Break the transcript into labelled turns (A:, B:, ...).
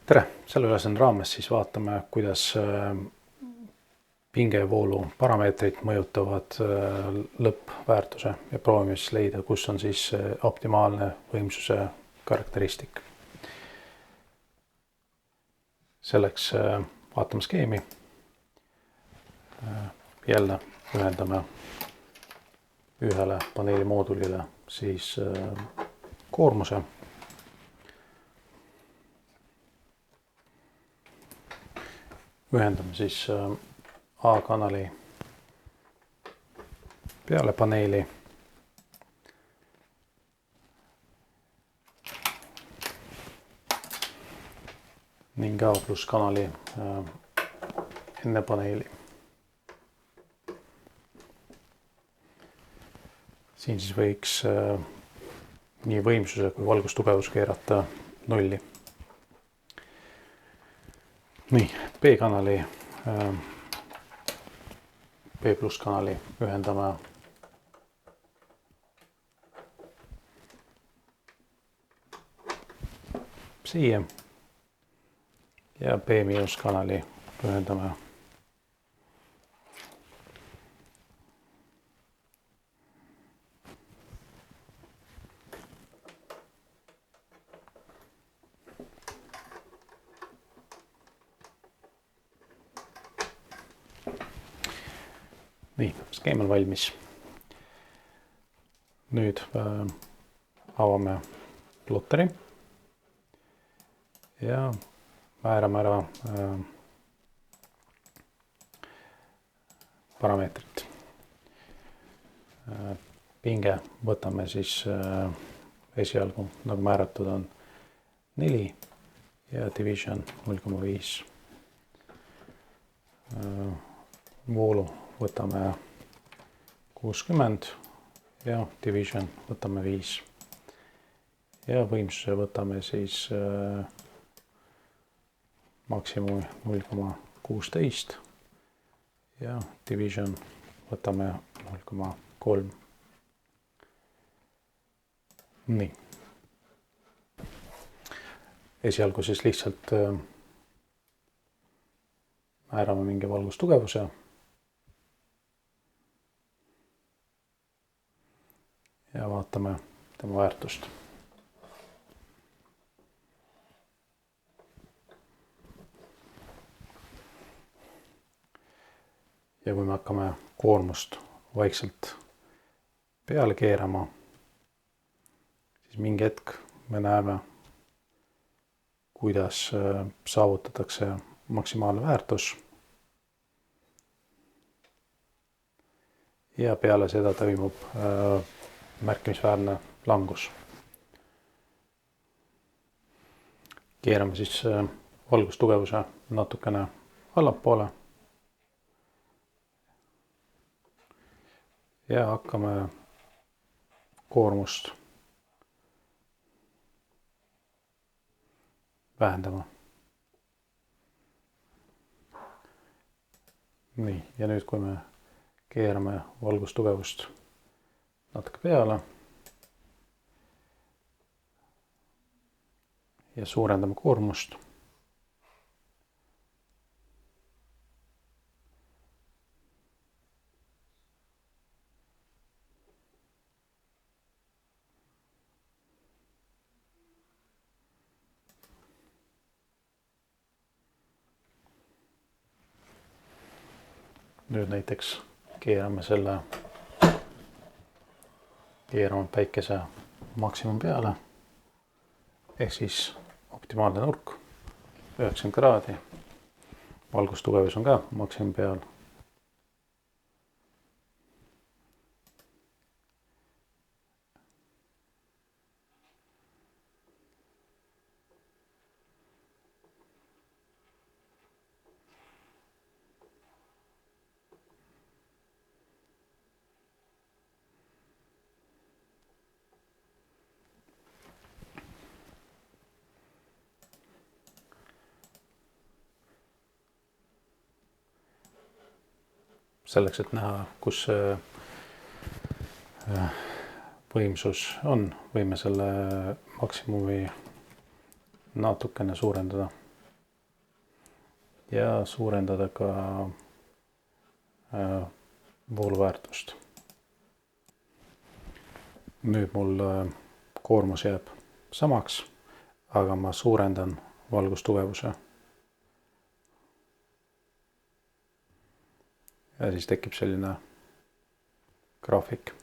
A: Tere! Selle ülesande raames siis vaatame, kuidas pinge ja voolu parameetrid mõjutavad lõppväärtuse ja proovime siis leida, kus on siis optimaalne võimsuse karakteristik. Selleks vaatame skeemi. Jälle ühendame ühele paneeli moodulile siis koormuse. Ühendame siis A-kanali peale paneeli ning A+ kanali enne paneeli. Siin siis võiks nii võimsuse kui valgustugevus keerata 0. Nii, B-kanali, B+ kanali ühendame siia ja B- kanali ühendame nii, skeem on valmis. Nüüd avame plotteri ja määrame ära parameetrit. Pinge võtame siis esialgu, nagu määratud on 4 ja division 0,5. Voolu võtame 60 ja division võtame 5. Ja võimsuse võtame siis maksimumi 0,16 ja division võtame 0,3. Nii. Esialgu siis lihtsalt määrame mingi valgustugevuse. Ja vaatame tema väärtust. Ja kui me hakkame koormust vaikselt peale keerama, siis mingi hetk me näeme, kuidas saavutatakse maksimaalne väärtus. Ja peale seda toimub märkimisväärne langus. Keerame siis valgustugevuse natukene allapoole. Ja hakkame koormust vähendama. Nii, ja nüüd kui me keerame valgustugevust natuke peale ja suurendame koormust, nüüd näiteks keerame päikese maksimum peale ehk siis optimaalne nurk 90 kraadi. Valgustugevus on ka maksimum peal. Selleks, et näha, kus võimsus on, võime selle maksimumi natukene suurendada. ja suurendada ka vooluväärtust. Nüüd mul koormus jääb samaks, aga ma suurendan valgustugevuse. Ja siis tekib selline graafik.